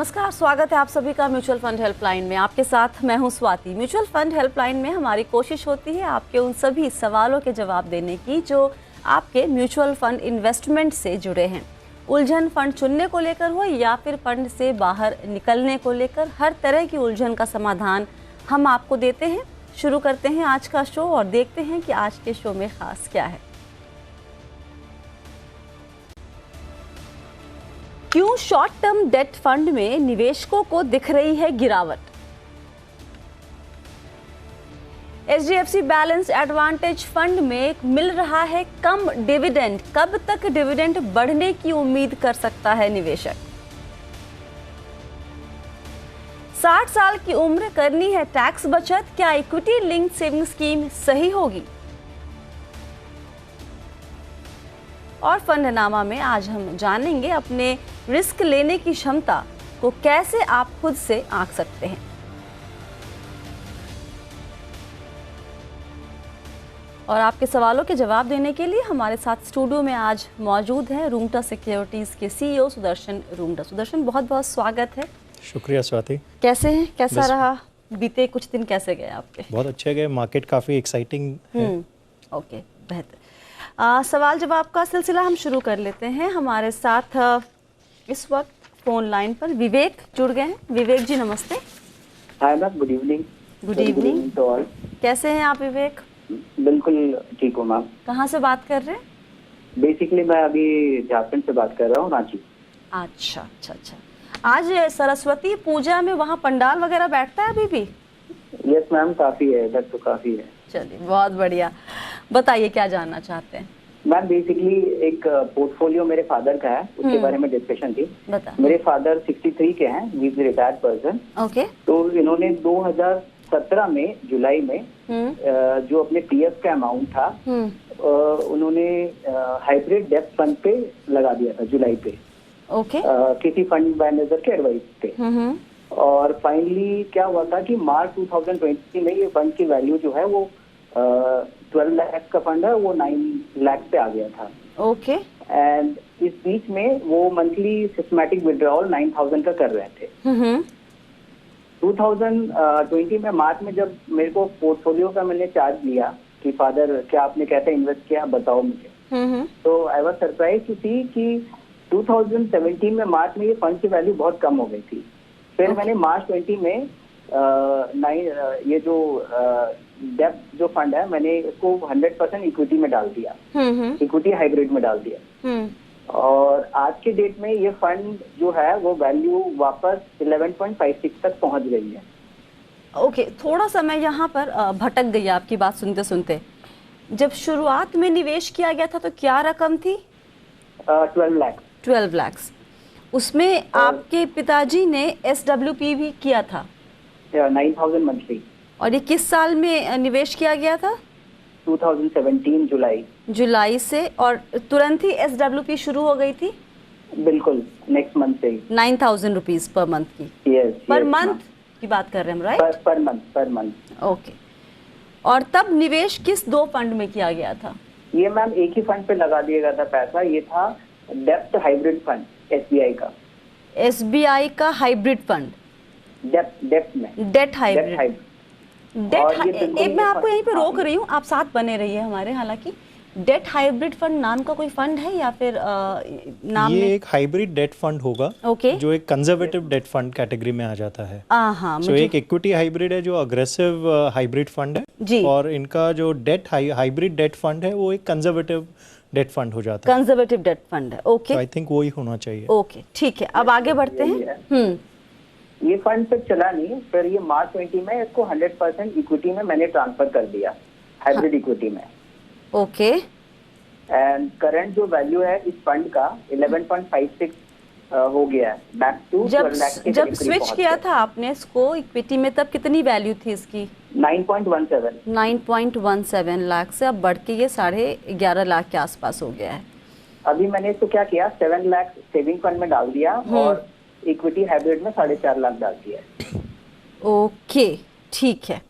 नमस्कार, स्वागत है आप सभी का म्यूचुअल फंड हेल्पलाइन में। आपके साथ मैं हूं स्वाति। म्यूचुअल फंड हेल्पलाइन में हमारी कोशिश होती है आपके उन सभी सवालों के जवाब देने की जो आपके म्यूचुअल फंड इन्वेस्टमेंट से जुड़े हैं। उलझन फंड चुनने को लेकर हो या फिर फंड से बाहर निकलने को लेकर, हर तरह की उलझन का समाधान हम आपको देते हैं। शुरू करते हैं आज का शो और देखते हैं कि आज के शो में खास क्या है। क्यों शॉर्ट टर्म डेट फंड में निवेशकों को दिख रही है गिरावट? एचडीएफसी बैलेंस एडवांटेज फंड में मिल रहा है कम डिविडेंड, कब तक डिविडेंड बढ़ने की उम्मीद कर सकता है निवेशक? 60 साल की उम्र करनी है टैक्स बचत, क्या इक्विटी लिंक्ड सेविंग स्कीम सही होगी? और फंडनामा में आज हम जानेंगे अपने रिस्क लेने की क्षमता को कैसे आप खुद से आंक सकते हैं। और आपके सवालों के जवाब देने के लिए हमारे साथ स्टूडियो में आज मौजूद है रूंगटा सिक्योरिटीज के सीईओ सुदर्शन रूंगटा। सुदर्शन, बहुत बहुत स्वागत है। शुक्रिया स्वाति। कैसे हैं, कैसा रहा बीते कुछ दिन, कैसे गए आपके? बहुत अच्छे गए, मार्केट काफ़ी एक्साइटिंग है। ओके, बेहतर। सवाल जवाब का सिलसिला हम शुरू कर लेते हैं। हमारे साथ इस वक्त फोन लाइन पर विवेक जुड़ गए हैं। विवेक जी नमस्ते। Hi ma'am, good evening. Good evening to all. कैसे हैं आप विवेक? बिल्कुल ठीक हूँ मैम। कहाँ से बात कर रहे हैं? बेसिकली मैं अभी झारखंड से बात कर रहा हूँ, रांची। अच्छा अच्छा अच्छा। आज सरस्वती पूजा में वहाँ पंडाल वगैरह बैठता है अभी भी? यस मैम, काफी है इधर तो, काफी है। चलिए, बहुत बढ़िया। बताइए क्या जानना चाहते हैं? मैम बेसिकली एक पोर्टफोलियो मेरे फादर का है, उसके बारे में डिस्कशन थी। बता। मेरे फादर 63 के हैं, he is retired person. Okay. तो इन्होंने 2017 में जुलाई में जो अपने पीएफ का अमाउंट था उन्होंने हाइब्रिड डेप्थ फंड पे लगा दिया था जुलाई पे। ओके। किसी फंड मैनेजर के एडवाइस पे। और फाइनली क्या हुआ था कि मार्च 2020 में ये फंड की वैल्यू जो है वो 12 लाख का फंड है, वो 9 लाख पे आ गया था। ओके। एंड इस बीच में वो मंथली सिस्टमैटिक विड्रॉल 9,000 का कर रहे थे। 2020 में मार्च में जब मेरे को पोर्टफोलियो का मैंने चार्ज लिया कि फादर क्या आपने कैसे इन्वेस्ट किया बताओ मुझे, तो आई वाज सरप्राइज टू सी कि 2017 में मार्च में ये फंड की वैल्यू बहुत कम हो गई थी। फिर मैंने मार्च 20 में ये जो डेप्थ जो फंड है मैंने इसको 100% इक्विटी में डाल दिया, इक्विटी हाइब्रिड में डाल दिया। और आज के डेट में ये फंड जो है वो वैल्यू वापस 11.56 तक पहुंच गई है। ओके, थोड़ा सा मैं यहाँ पर भटक गई आपकी बात सुनते सुनते। जब शुरुआत में निवेश किया गया था तो क्या रकम थी? 12 लाख। 12 लाख। उसमें आपके पिताजी ने SWP भी किया था? 9,000 मंथली। और ये किस साल में निवेश किया गया था? 2017 जुलाई से। और तुरंत ही SWP शुरू हो गई थी? बिल्कुल, नेक्स्ट मंथ से। 9,000 रुपीज पर मंथ की? यस, पर मंथ की बात कर रहे हैं, राइट? Per month. ओके। और तब निवेश किस दो फंड में किया गया था? ये मैम एक ही फंड पे लगा दिया गया था पैसा, ये था डेप्थ हाइब्रिड फंड, SBI का। SBI का हाइब्रिड फंड? डेप्थ में। Debt hybrid. एक मैं आपको यहीं पे रोक रही हूँ, आप साथ बने रहिए हमारे। हालांकि डेट हाइब्रिड फंड नाम का कोई फंड है या फिर नाम ये में? एक हाइब्रिड डेट फंड होगा। ओके। जो एक कंजर्वेटिव डेट फंड कैटेगरी में आ जाता है। तो एक इक्विटी हाइब्रिड है जो अग्रेसिव हाइब्रिड फंड है जी। और इनका जो डेट हाइब्रिड डेट फंड है वो एक कंजर्वेटिव डेट फंड हो जाता है। कंजर्वेटिव डेट फंड है। ओके, आई थिंक वही होना चाहिए। ओके, ठीक है। अब आगे बढ़ते हैं। ये फंड फिर चला नहीं, फिर ये मार्च 20 में इसको 100% इक्विटी में मैंने ट्रांसफर कर दिया, हाइब्रिड इक्विटी में। ओके। एंड करंट जो वैल्यू है इस फंड का 11.56 हो गया है, बैक टू 12 लाख के। जब स्विच किया था आपने इसको इक्विटी में तब कितनी वैल्यू थी इसकी? 9.17 लाख से अब बढ़ के ये 11.5 लाख के आसपास हो गया है। अभी मैंने इसको क्या किया, 7 लाख सेविंग फंड में डाल दिया और इक्विटी हाइब्रिड में 4.5 लाख डाल दिया। ओके, ठीक है।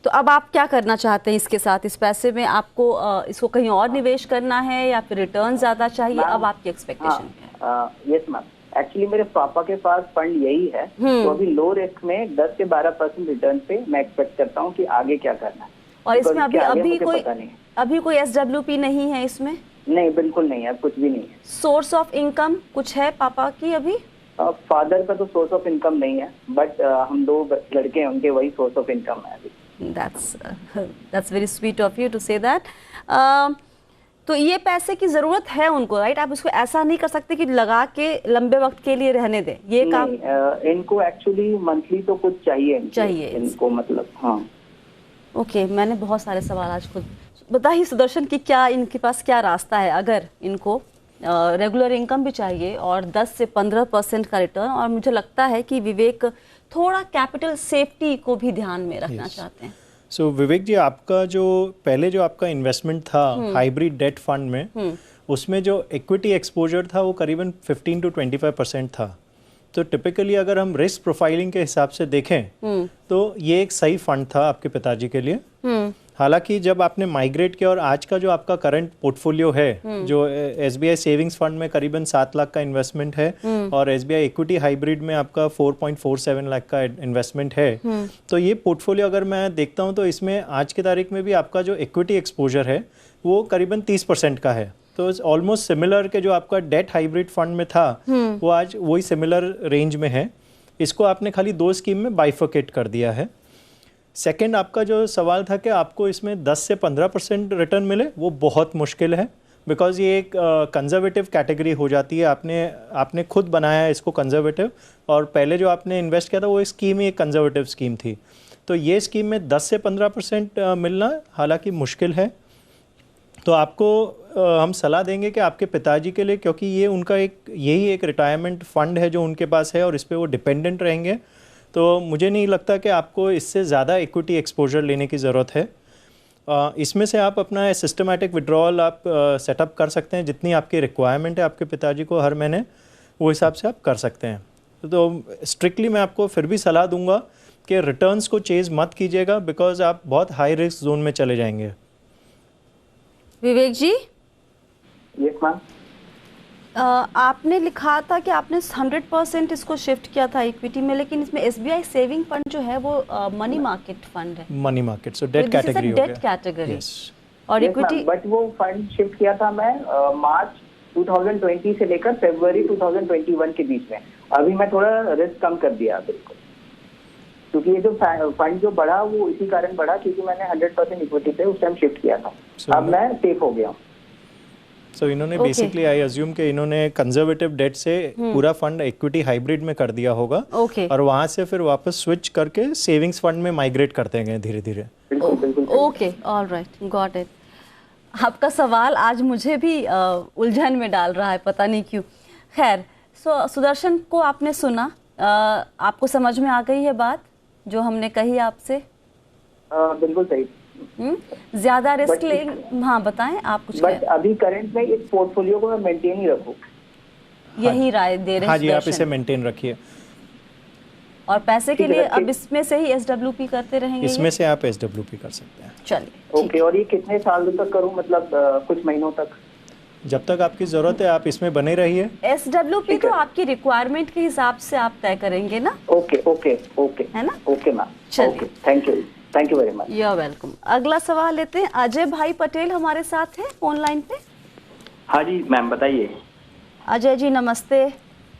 तो अब आप क्या करना चाहते हैं इसके साथ? इस पैसे में आपको इसको कहीं और निवेश करना है या फिर रिटर्न ज्यादा चाहिए? अब आपकी एक्सपेक्टेशन क्या है? यस मैम, एक्चुअली मेरे पापा के पास फंड यही है, तो अभी लो रिस्क में 10 से 12% रिटर्न पे मैं एक्सपेक्ट करता हूँ कि आगे क्या करना है। और इसमें अभी पता नहीं है। अभी कोई SWP नहीं है इसमें? नहीं, बिल्कुल नहीं है, कुछ भी नहीं है। सोर्स ऑफ इनकम कुछ है पापा की अभी? फादर का तो सोर्स ऑफ इनकम नहीं है, बट हम 2 लड़के हैं, उनके वही सोर्स ऑफ इनकम है अभी। That's very sweet of you to say that. तो ये पैसे की जरूरत है उनको, राइट? आप इसको ऐसा नहीं कर सकते कि लगा के लंबे वक्त के लिए रहने दें, ये काम इनको एक्चुअली मंथली तो कुछ चाहिए इनको मतलब। हाँ ओके, मैंने बहुत सारे सवाल आज खुद बताइए सुदर्शन कि क्या इनके पास क्या रास्ता है अगर इनको रेगुलर इनकम भी चाहिए और 10 से 15% का रिटर्न, और मुझे लगता है कि विवेक थोड़ा कैपिटल सेफ्टी को भी ध्यान में रखना चाहते हैं। सो विवेक जी, आपका जो पहले जो आपका इन्वेस्टमेंट था हाइब्रिड डेट फंड में, उसमें जो इक्विटी एक्सपोजर था वो करीबन 15 to 25% था। तो टिपिकली अगर हम रिस्क प्रोफाइलिंग के हिसाब से देखें तो ये एक सही फंड था आपके पिताजी के लिए। हालांकि जब आपने माइग्रेट किया और आज का जो आपका करंट पोर्टफोलियो है, जो SBI सेविंग्स फंड में करीबन 7 लाख का इन्वेस्टमेंट है और SBI इक्विटी हाइब्रिड में आपका 4.47 लाख का इन्वेस्टमेंट है, तो ये पोर्टफोलियो अगर मैं देखता हूं तो इसमें आज की तारीख में भी आपका जो इक्विटी एक्सपोजर है वो करीबन 30% का है। तो ऑलमोस्ट सिमिलर के जो आपका डेट हाइब्रिड फंड में था वो आज वही सिमिलर रेंज में है। इसको आपने खाली 2 स्कीम में बाइफर्केट कर दिया है। सेकंड, आपका जो सवाल था कि आपको इसमें 10 से 15% रिटर्न मिले, वो बहुत मुश्किल है, बिकॉज ये एक कंजर्वेटिव कैटेगरी हो जाती है। आपने खुद बनाया है इसको कंजर्वेटिव, और पहले जो आपने इन्वेस्ट किया था वो स्कीम ही एक कंजर्वेटिव स्कीम थी। तो ये स्कीम में 10 से 15% मिलना हालांकि मुश्किल है। तो आपको हम सलाह देंगे कि आपके पिताजी के लिए, क्योंकि ये उनका यही एक रिटायरमेंट फंड है जो उनके पास है और इस पर वो डिपेंडेंट रहेंगे, तो मुझे नहीं लगता कि आपको इससे ज़्यादा इक्विटी एक्सपोजर लेने की ज़रूरत है। इसमें से आप अपना सिस्टमैटिक विड्रॉल आप सेटअप कर सकते हैं, जितनी आपकी रिक्वायरमेंट है आपके पिताजी को हर महीने, वो हिसाब से आप कर सकते हैं। तो स्ट्रिक्टली मैं आपको फिर भी सलाह दूंगा कि रिटर्न्स को चेज़ मत कीजिएगा, बिकॉज आप बहुत हाई रिस्क जोन में चले जाएंगे। विवेक जी, यस मैम। आपने लिखा था कि आपने 100% इसको शिफ्ट किया था इक्विटी में, लेकिन इसमें SBI सेविंग फंड जो है वो मनी मार्केट फंड है। मनी मार्केट, सो डेट कैटेगरी हो गया। डेट कैटेगरी और इक्विटी। बट वो फंड शिफ्ट किया था मैं मार्च 2020 से लेकर फरवरी 2021 के बीच में। अभी मैं थोड़ा रिस्क कम कर दिया बिल्कुल, क्योंकि ये जो फंड जो बढ़ा वो इसी कारण बढ़ा क्योंकि मैंने 100% इक्विटी पे उस टाइम शिफ्ट किया था। अब मैं सेफ हो गया हूँ। सो इन्होंने बेसिकली आई अज्यूम कि इन्होंने कंजर्वेटिव डेट से पूरा फंड इक्विटी हाइब्रिड में कर दिया होगा, और वहां से फिर वापस स्विच करके सेविंग्स फंड में माइग्रेट करते गए धीरे धीरे। Okay, alright, got it. आपका सवाल आज मुझे भी उलझन में डाल रहा है, पता नहीं क्यों। खैर, सुदर्शन को आपने सुना, आपको समझ में आ गई है बात जो हमने कही आपसे? बिल्कुल सही। ज्यादा रिस्क ले, हाँ बताएं आप कुछ। बट अभी करंट में इस पोर्टफोलियो को मैं मेंटेन ही रखूं, यही राय दे रहे हैं। हाँ जी, आप इसे मेंटेन रखिए और पैसे के लिए अब इसमें से ही SWP करते रहेंगे। इसमें से आप SWP कर सकते हैं। चलिए, ओके। और ये कितने साल तक करूं, मतलब कुछ महीनों तक? जब तक आपकी जरूरत है आप इसमें बने रहिए। SWP तो आपकी रिक्वायरमेंट के हिसाब से आप तय करेंगे ना? ओके ओके ओके, है ना? ओके मैम, चलिए, thank you very much. You are welcome. अगला सवाल लेते हैं। अजय भाई पटेल हमारे साथ हैं फोन लाइन पे। हाँ जी मैम, बताइए। अजय जी नमस्ते।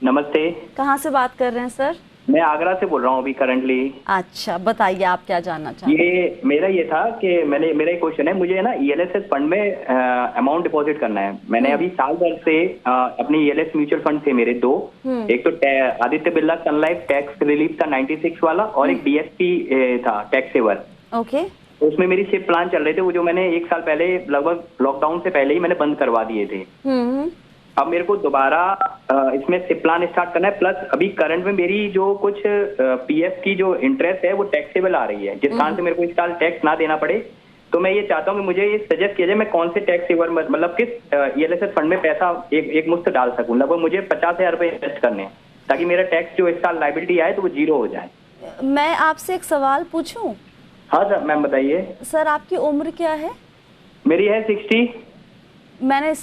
नमस्ते। कहाँ से बात कर रहे हैं सर? मैं आगरा से बोल रहा हूँ अभी करंटली। अच्छा, बताइए आप क्या जानना चाहते हैं? ये मेरा ये था कि मेरा एक क्वेश्चन है, मुझे ना ELSS फंड में अमाउंट डिपॉजिट करना है। मैंने अभी साल भर से अपने ELS म्यूचुअल फंड थे मेरे 2, एक तो आदित्य बिरला सन लाइफ टैक्स रिलीफ था 96 वाला, और एक DSP था टैक्स सेवर। ओके। उसमें मेरी सिप प्लान चल रहे थे, वो जो मैंने 1 साल पहले लगभग लॉकडाउन से पहले ही मैंने बंद करवा दिए थे। अब मेरे को दोबारा इसमें सिप प्लान स्टार्ट करना है, प्लस अभी करंट में मेरी जो कुछ PF की जो इंटरेस्ट है वो टैक्सेबल आ रही है, जिस कारण से मेरे को इस साल टैक्स ना देना पड़े। तो मैं ये चाहता हूँ कि मुझे ये सजेस्ट किया जाए मैं कौन से टैक्स सेवर मतलब किस ELSS फंड में पैसा एक मुश्त डाल सकूँ। लगभग मुझे 50,000 रुपए इन्वेस्ट करने हैं, ताकि मेरा टैक्स जो इस साल लाइबिलिटी आए तो वो 0 हो जाए। मैं आपसे एक सवाल पूछूं? हाँ सर, मैम बताइए। सर आपकी उम्र क्या है? मेरी है 60। मैंने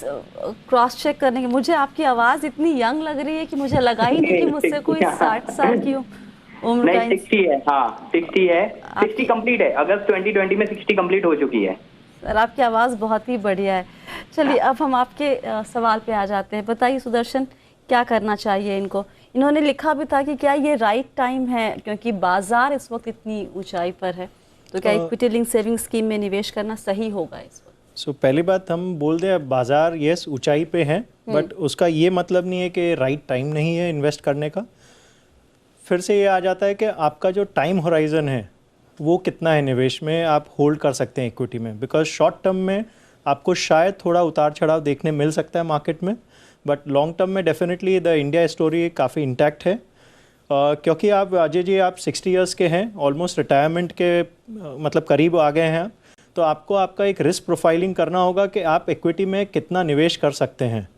क्रॉस चेक करने के, मुझे आपकी आवाज़ इतनी यंग लग रही है कि मुझे लगा ही नहीं कि मुझसे कोई 60 साल की उम्र का। नहीं 60 है, हाँ 60 है, 60 कंप्लीट है, अगस्त 2020 में 60 कंप्लीट हो चुकी है। सर आपकी आवाज़ बहुत ही बढ़िया है। चलिए अब हम आपके सवाल पे आ जाते हैं। बताइए सुदर्शन, क्या करना चाहिए इनको? इन्होंने लिखा भी था कि क्या ये राइट टाइम है, क्योंकि बाजार इस वक्त इतनी ऊंचाई पर है, तो क्या इक्विटी लिंक सेविंग स्कीम में निवेश करना सही होगा इस वक्त? पहली बात हम बोल दें, बाजार यस ऊंचाई पे है, बट उसका ये मतलब नहीं है कि राइट टाइम नहीं है इन्वेस्ट करने का। फिर से ये आ जाता है कि आपका जो टाइम होराइजन है वो कितना है निवेश में, आप होल्ड कर सकते हैं इक्विटी में। बिकॉज शॉर्ट टर्म में आपको शायद थोड़ा उतार चढ़ाव देखने मिल सकता है मार्केट में, बट लॉन्ग टर्म में डेफिनेटली द इंडिया स्टोरी काफ़ी इंटैक्ट है। क्योंकि आप अजय जी, आप 60 इयर्स के हैं, ऑलमोस्ट रिटायरमेंट के मतलब करीब आ गए हैं, तो आपको आपका एक रिस्क प्रोफाइलिंग करना होगा कि आप इक्विटी में कितना निवेश कर सकते हैं।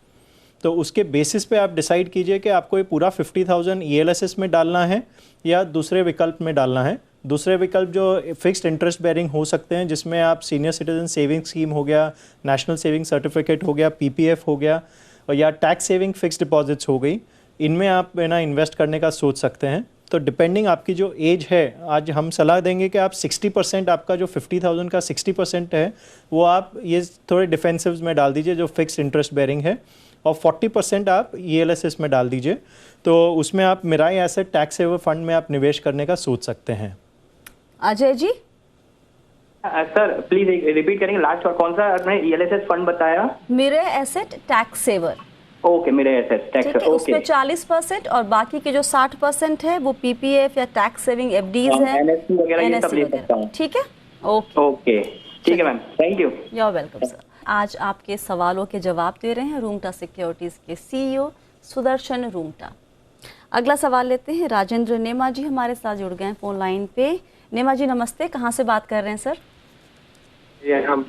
तो उसके बेसिस पे आप डिसाइड कीजिए कि आपको ये पूरा 50,000 ELSS में डालना है या दूसरे विकल्प में डालना है। दूसरे विकल्प जो फिक्स्ड इंटरेस्ट बेरिंग हो सकते हैं, जिसमें आप सीनियर सिटीजन सेविंग स्कीम हो गया, नेशनल सेविंग सर्टिफिकेट हो गया, PPF हो गया, और या टैक्स सेविंग फिक्स्ड डिपॉजिट्स हो गई, इनमें आप ना इन्वेस्ट करने का सोच सकते हैं। तो डिपेंडिंग आपकी जो एज है, आज हम सलाह देंगे कि आप 60%, आपका जो 50,000 का 60% है वो आप ये थोड़े डिफेंसिव्स में डाल दीजिए जो फिक्स्ड इंटरेस्ट बेरिंग है, और 40% आप ELSS में डाल दीजिए। तो उसमें आप Mirae asset tax saver fund में आप निवेश करने का सोच सकते हैं। Ajay ji sir please repeat करेंगे लास्ट, और कौन सा आपने ELSS फंड बताया? Mirae asset tax saver. Okay, Mirae asset tax, ठीक है, उसमें 40% और बाकी के जो 60% है वो PPF या टैक्स सेविंग FDs है, NSC वगैरह ये सब ले सकता हूँ। ठीक है, ओके ओके, ठीक है ma'am, thank you. You are welcome sir. आज आपके सवालों के जवाब दे रहे हैं रूंगटा सिक्योरिटीज़ के CEO सुदर्शन रूंगटा। अगला सवाल लेते हैं। राजेंद्र नेमा जी हमारे साथ जुड़ गए हैं फोन लाइन पे। नेमा जी नमस्ते, कहाँ से बात कर रहे हैं सर? ये हम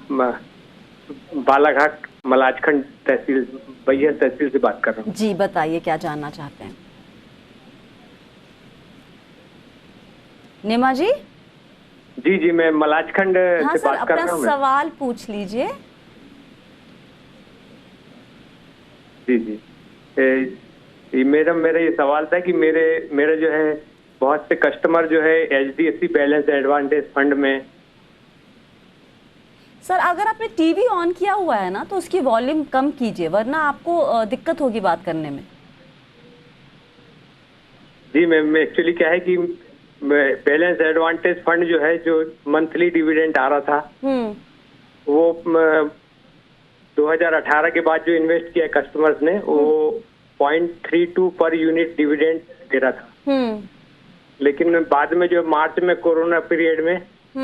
बालाघाट मलाजखंड तहसील, बैहर तहसील से बात कर रहा हूँ। जी बताइए, क्या जानना चाहते हैं नेमा जी? जी जी, मैं मलाजखंड हाँ से सर, बात कर अपना रहा हूँ। सवाल पूछ लीजिए। जी जी, मेरा ये सवाल था कि मेरा जो है बहुत से कस्टमर जो है HDFC बैलेंस एडवांटेज फंड में। सर अगर आपने टीवी ऑन किया हुआ है ना तो उसकी वॉल्यूम कम कीजिए, वरना आपको दिक्कत होगी बात करने में। जी मैम, एक्चुअली क्या है कि बैलेंस एडवांटेज फंड जो है, जो मंथली डिविडेंड आ रहा था, वो 2018 के बाद जो इन्वेस्ट किया कस्टमर्स ने, वो 0.32 पर यूनिट डिविडेंड दे रहा था। लेकिन बाद में जो मार्च में कोरोना पीरियड में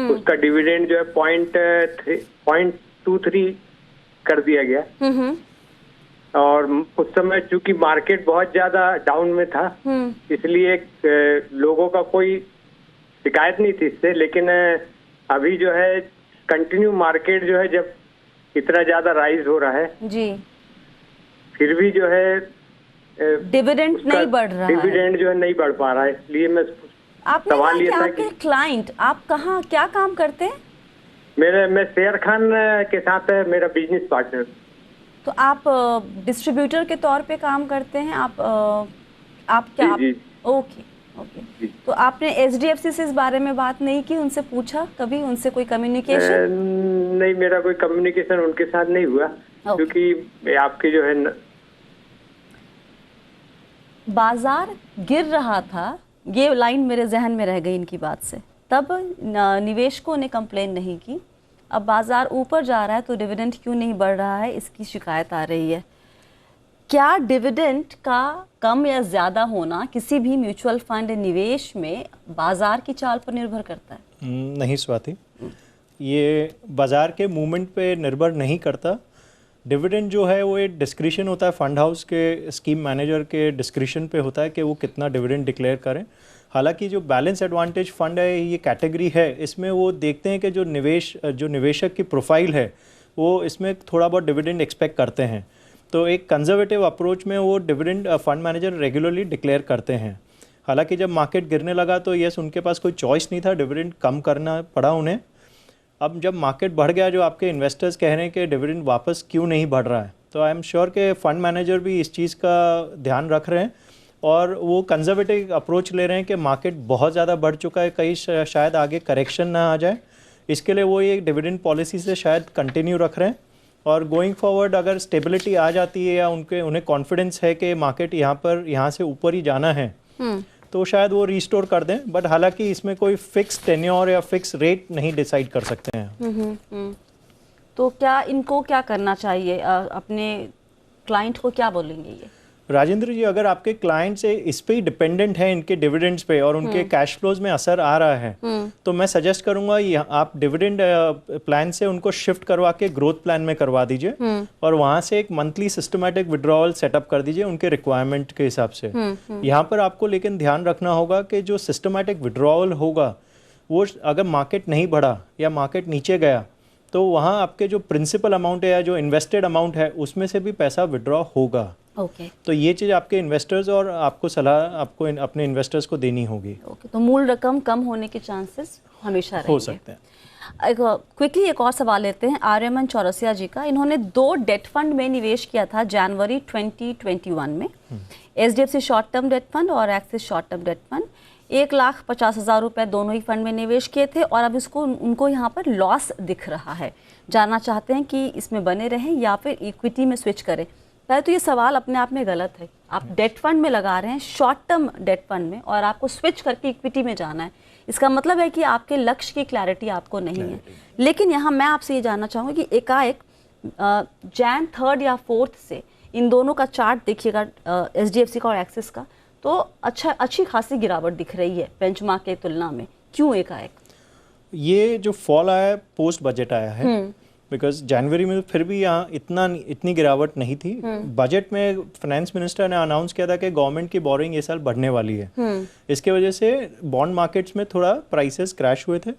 उसका डिविडेंड जो है 0.23 कर दिया गया। और उस समय चूंकि मार्केट बहुत ज्यादा डाउन में था, इसलिए लोगों का कोई शिकायत नहीं थी इससे। लेकिन अभी जो है कंटिन्यू मार्केट जो है जब इतना ज्यादा राइज हो रहा है जी, फिर भी जो है डिविडेंड नहीं बढ़ रहा है, डिविडेंड जो है नहीं बढ़ पा रहा है। इसलिए मैं आपने कहा सवाल कि ये था आपके कि क्लाइंट, आप कहाँ क्या काम करते हैं? मैं शेर खान के साथ है मेरा बिजनेस पार्टनर। तो आप डिस्ट्रीब्यूटर के तौर पे काम करते हैं? आप क्या जी, ओके ओके। तो आपने HDFC से इस बारे में बात नहीं की, उनसे पूछा कभी, उनसे कोई कम्युनिकेशन? नहीं, मेरा कोई कम्युनिकेशन उनके साथ नहीं हुआ, क्योंकि आपके जो है बाजार गिर रहा था, ये लाइन मेरे जहन में रह गई इनकी बात से। तब निवेशकों ने कंप्लेन नहीं की। अब बाजार ऊपर जा रहा है तो डिविडेंड क्यों नहीं बढ़ रहा है, इसकी शिकायत आ रही है। क्या डिविडेंड का कम या ज़्यादा होना किसी भी म्यूचुअल फंड निवेश में बाजार की चाल पर निर्भर करता है? नहीं स्वाति, ये बाजार के मूवमेंट पे निर्भर नहीं करता। डिविडेंड जो है वो एक डिस्क्रिशन होता है, फंड हाउस के स्कीम मैनेजर के डिस्क्रिशन पे होता है कि वो कितना डिविडेंड डिक्लेयर करें। हालांकि जो बैलेंस एडवांटेज फंड है, ये कैटेगरी है, इसमें वो देखते हैं कि जो निवेशक की प्रोफाइल है वो इसमें थोड़ा बहुत डिविडेंड एक्सपेक्ट करते हैं। तो एक कंजर्वेटिव अप्रोच में वो dividend fund manager regularly declare करते हैं। हालांकि जब मार्केट गिरने लगा तो यस, उनके पास कोई चॉइस नहीं था, डिविडेंड कम करना पड़ा उन्हें। अब जब मार्केट बढ़ गया, जो आपके इन्वेस्टर्स कह रहे हैं कि डिविडेंड वापस क्यों नहीं बढ़ रहा है, तो आई एम श्योर कि फंड मैनेजर भी इस चीज़ का ध्यान रख रहे हैं और वो कंजर्वेटिव अप्रोच ले रहे हैं कि मार्केट बहुत ज़्यादा बढ़ चुका है, कहीं शायद आगे करेक्शन ना आ जाए, इसके लिए वो ये डिविडेंड पॉलिसी से शायद कंटिन्यू रख रहे हैं। और गोइंग फॉरवर्ड अगर स्टेबिलिटी आ जाती है या उन्हें कॉन्फिडेंस है कि मार्केट यहाँ से ऊपर ही जाना है, तो शायद वो रिस्टोर कर दें। बट हालांकि इसमें कोई फिक्स टेन्योर या फिक्स रेट नहीं डिसाइड कर सकते हैं। तो क्या इनको क्या करना चाहिए, अपने क्लाइंट को क्या बोलेंगे ये? राजेंद्र जी, अगर आपके क्लाइंट से इस पे ही डिपेंडेंट है, इनके डिविडेंड्स पे, और उनके कैश फ्लोज में असर आ रहा है, तो मैं सजेस्ट करूंगा आप डिविडेंड प्लान से उनको शिफ्ट करवा के ग्रोथ प्लान में करवा दीजिए और वहां से एक मंथली सिस्टमैटिक विड्रॉवल सेटअप कर दीजिए उनके रिक्वायरमेंट के हिसाब से। यहाँ पर आपको लेकिन ध्यान रखना होगा कि जो सिस्टमैटिक विड्रॉवल होगा वो अगर मार्केट नहीं बढ़ा या मार्केट नीचे गया, तो वहाँ आपके जो प्रिंसिपल अमाउंट है या जो इन्वेस्टेड अमाउंट है उसमें से भी पैसा विड्रॉ होगा। तो ये चीज़ आपके इन्वेस्टर्स और आपको सलाह आपको अपने इन्वेस्टर्स को देनी होगी। तो मूल रकम कम होने के चांसेस हमेशा हो सकते हैं। क्विकली एक और सवाल लेते हैं आर्यमन चौरसिया जी का। इन्होंने 2 डेट फंड में निवेश किया था जनवरी 2021 में, HDFC short term debt fund और Axis short term debt fund. 1,50,000 रुपए दोनों ही फंड में निवेश किए थे और अब उनको यहाँ पर लॉस दिख रहा है। जानना चाहते हैं कि इसमें बने रहें या फिर इक्विटी में स्विच करें। पहले तो ये सवाल अपने आप में गलत है। आप डेट फंड में लगा रहे हैं, शॉर्ट टर्म डेट फंड में, और आपको स्विच करके इक्विटी में जाना है। इसका मतलब है कि आपके लक्ष्य की क्लैरिटी आपको नहीं है। लेकिन यहाँ मैं आपसे ये जानना चाहूँगी कि एकाएक जैन 3rd या 4th से इन दोनों का चार्ट देखिएगा, HDFC का और एक्सिस का, तो अच्छी खासी गिरावट दिख रही है बेंचमार्क के तुलना में। क्यों एकाएक? ये जो फॉल आया है पोस्ट बजट आया है, बिकॉज जनवरी में फिर भी यहाँ इतनी गिरावट नहीं थी। बजट में फाइनेंस मिनिस्टर ने अनाउंस किया था कि गवर्नमेंट की बोरिंग ये साल बढ़ने वाली है। इसके वजह से बॉन्ड मार्केट्स में थोड़ा प्राइसेस क्रैश हुए थे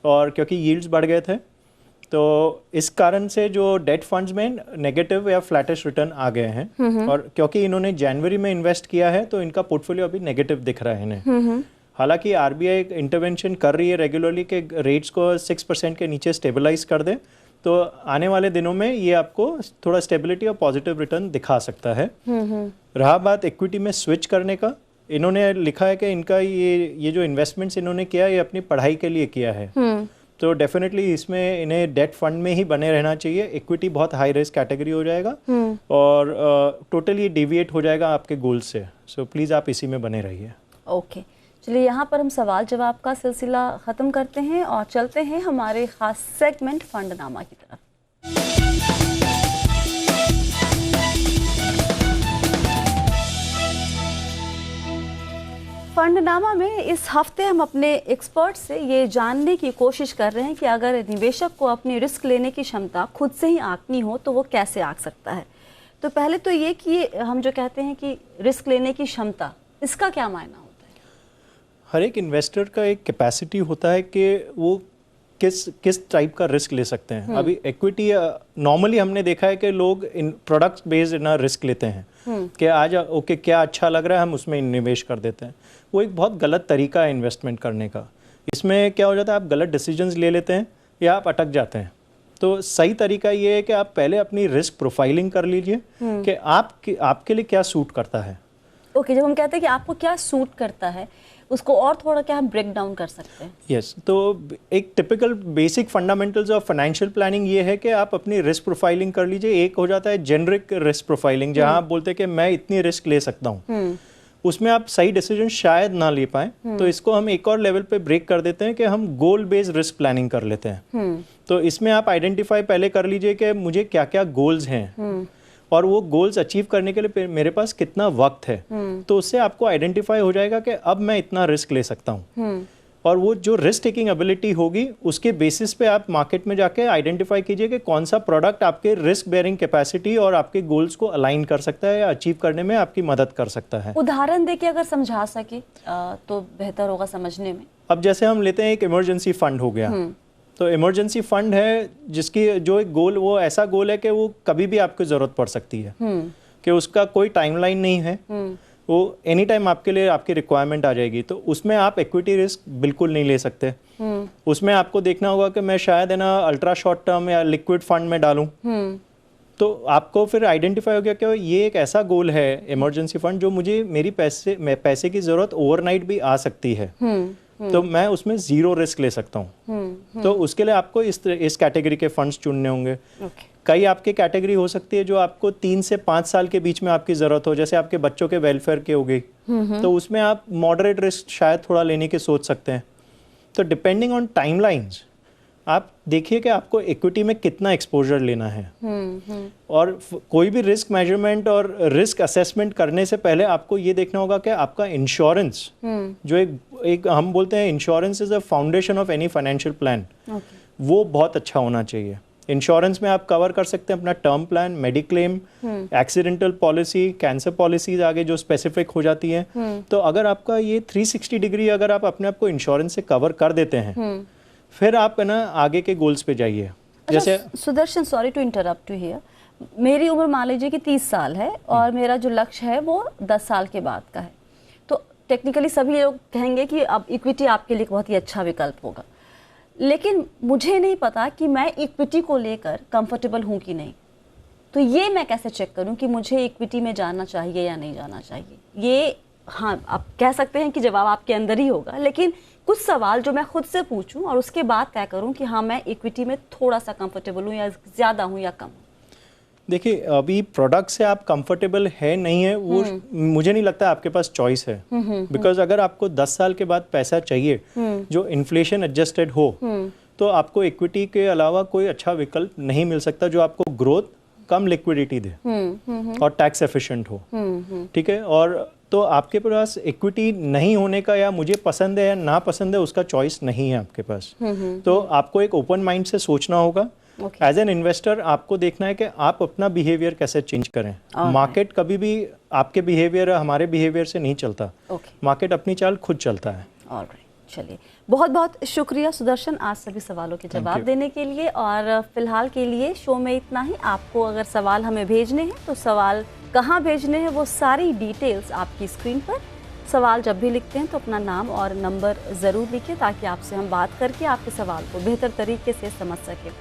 और क्योंकि यील्ड्स बढ़ गए थे, तो इस कारण से जो डेट फंड्स में नेगेटिव या फ्लैटिश रिटर्न आ गए हैं। और क्योंकि इन्होंने जनवरी में इन्वेस्ट किया है तो इनका पोर्टफोलियो अभी नेगेटिव दिख रहा है इन्हें। हालांकि आरबीआई इंटरवेंशन कर रही है रेगुलरली कि रेट्स को 6% के नीचे स्टेबलाइज कर दे, तो आने वाले दिनों में ये आपको थोड़ा स्टेबिलिटी और पॉजिटिव रिटर्न दिखा सकता है। रहा बात इक्विटी में स्विच करने का, इन्होंने लिखा है कि इनका ये जो इन्वेस्टमेंट्स इन्होंने किया ये अपनी पढ़ाई के लिए किया है, तो डेफिनेटली इसमें इन्हें डेट फंड में ही बने रहना चाहिए। इक्विटी बहुत हाई रिस्क कैटेगरी हो जाएगा और टोटली डिविएट हो जाएगा आपके गोल से। सो प्लीज़ आप इसी में बने रहिए। ओके, चलिए यहाँ पर हम सवाल जवाब का सिलसिला ख़त्म करते हैं और चलते हैं हमारे ख़ास सेगमेंट फंडनामा की तरफ। फंडनामा में इस हफ्ते हम अपने एक्सपर्ट से ये जानने की कोशिश कर रहे हैं कि अगर निवेशक को अपनी रिस्क लेने की क्षमता खुद से ही आंकनी हो तो वो कैसे आंक सकता है। तो पहले तो ये कि हम जो कहते हैं कि रिस्क लेने की क्षमता, इसका क्या मायना होता है? हर एक इन्वेस्टर का एक कैपेसिटी होता है कि वो किस टाइप का रिस्क ले सकते हैं। अभी इक्विटी नॉर्मली हमने देखा है कि लोग इन प्रोडक्ट्स बेस्ड ना रिस्क लेते हैं कि आज ओके क्या अच्छा लग रहा है हम उसमें निवेश कर देते हैं। वो एक बहुत गलत तरीका है इन्वेस्टमेंट करने का। इसमें क्या हो जाता है, आप गलत डिसीजंस ले लेते हैं या आप अटक जाते हैं। तो सही तरीका ये है कि आप पहले अपनी रिस्क प्रोफाइलिंग कर लीजिए कि आपके लिए क्या सूट करता है। ओके, जब हम कहते हैं कि आपको क्या सूट करता है, उसको और थोड़ा क्या हम ब्रेक डाउन कर सकते हैं? यस, तो एक typical basic fundamentals of financial planning ये है कि आप अपनी रिस्क प्रोफाइलिंग कर लीजिए। एक हो जाता है जेनरिक रिस्क प्रोफाइलिंग, जहां आप बोलते हैं कि मैं इतनी रिस्क ले सकता हूँ। उसमें आप सही डिसीजन शायद ना ले पाए, तो इसको हम एक और लेवल पे ब्रेक कर देते हैं कि हम गोल बेस्ड रिस्क प्लानिंग कर लेते हैं। तो इसमें आप आइडेंटिफाई पहले कर लीजिए कि मुझे क्या क्या गोल्स हैं और वो गोल्स अचीव करने के लिए मेरे पास कितना वक्त है। तो उससे आपको आइडेंटिफाई हो जाएगा कि अब मैं इतना रिस्क ले सकता हूँ। और वो जो रिस्क टेकिंग एबिलिटी होगी उसके बेसिस पे आप मार्केट में जाके आइडेंटिफाई कीजिए कि कौन सा प्रोडक्ट आपके रिस्क बेयरिंग कैपेसिटी और आपके गोल्स को अलाइन कर सकता है या अचीव करने में आपकी मदद कर सकता है। उदाहरण देके अगर समझा सके तो बेहतर होगा समझने में। अब जैसे हम लेते हैं एक इमरजेंसी फंड हो गया, तो इमरजेंसी फंड है जिसकी जो एक गोल, वो ऐसा गोल है कि वो कभी भी आपको जरूरत पड़ सकती है, कि उसका कोई टाइमलाइन नहीं है। वो एनी टाइम आपके लिए आपकी रिक्वायरमेंट आ जाएगी, तो उसमें आप इक्विटी रिस्क बिल्कुल नहीं ले सकते। उसमें आपको देखना होगा कि मैं शायद है ना अल्ट्रा शॉर्ट टर्म या लिक्विड फंड में डालूं, तो आपको फिर आइडेंटिफाई हो गया कि ये एक ऐसा गोल है इमरजेंसी फंड जो मुझे मेरी पैसे की जरूरत ओवरनाइट भी आ सकती है, तो मैं उसमें जीरो रिस्क ले सकता हूँ। तो उसके लिए आपको इस कैटेगरी के फंड्स चुनने होंगे। कई आपकी कैटेगरी हो सकती है जो आपको 3 से 5 साल के बीच में आपकी ज़रूरत हो, जैसे आपके बच्चों के वेलफेयर के हो गई, तो उसमें आप मॉडरेट रिस्क शायद थोड़ा लेने की सोच सकते हैं। तो डिपेंडिंग ऑन टाइमलाइंस आप देखिए कि आपको इक्विटी में कितना एक्सपोजर लेना है। और कोई भी रिस्क मेजरमेंट और रिस्क असेसमेंट करने से पहले आपको ये देखना होगा कि आपका इंश्योरेंस जो एक हम बोलते हैं insurance is a foundation of any financial plan, वो बहुत अच्छा होना चाहिए। इंश्योरेंस में आप कवर कर सकते हैं अपना term plan, mediclaim, accidental policy, cancer policies आगे जो स्पेसिफिक हो जाती हैं। तो अगर आपका ये 360 डिग्री अगर आप अपने आप को इंश्योरेंस से कवर कर देते हैं, फिर आप है ना आगे के गोल्स पे जाइए। जैसे Sudarshan, sorry to interrupt you here, मेरी उम्र मान लीजिए कि 30 साल है और मेरा जो लक्ष्य है वो 10 साल के बाद का है, तो टेक्निकली सभी लोग कहेंगे कि अब इक्विटी आपके लिए बहुत ही अच्छा विकल्प होगा, लेकिन मुझे नहीं पता कि मैं इक्विटी को लेकर कंफर्टेबल हूँ कि नहीं। तो ये मैं कैसे चेक करूँ कि मुझे इक्विटी में जाना चाहिए या नहीं जाना चाहिए? ये हाँ, आप कह सकते हैं कि जवाब आपके अंदर ही होगा, लेकिन कुछ सवाल जो मैं खुद से पूछूं और उसके बाद तय करूं कि हाँ मैं इक्विटी में थोड़ा सा कंफर्टेबल हूं या ज़्यादा हूं या कम। देखिए, अभी प्रोडक्ट से आप कंफर्टेबल है नहीं है वो मुझे नहीं लगता आपके पास चॉइस है। बिकॉज अगर आपको 10 साल के बाद पैसा चाहिए जो इन्फ्लेशन एडजस्टेड हो, तो आपको इक्विटी के अलावा कोई अच्छा विकल्प नहीं मिल सकता जो आपको ग्रोथ, कम लिक्विडिटी दे और टैक्स एफिशिएंट हो। ठीक है, और तो आपके पास इक्विटी नहीं होने का या मुझे पसंद है या ना पसंद है उसका चॉइस नहीं है आपके पास। तो आपको एक ओपन माइंड से सोचना होगा। एज एन इन्वेस्टर आपको देखना है कि आप अपना बिहेवियर कैसे चेंज करें। मार्केट कभी भी आपके बिहेवियर हमारे बिहेवियर से नहीं चलता। मार्केट अपनी चाल खुद चलता है। ऑलराइट, चलिए, बहुत बहुत शुक्रिया सुदर्शन आज सभी सवालों के जवाब देने के लिए। और फिलहाल के लिए शो में इतना ही। आपको अगर सवाल हमें भेजने हैं तो सवाल कहाँ भेजने हैं वो सारी डिटेल्स आपकी स्क्रीन पर। सवाल जब भी लिखते हैं तो अपना नाम और नंबर ज़रूर लिखिए ताकि आपसे हम बात करके आपके सवाल को बेहतर तरीके से समझ सकें।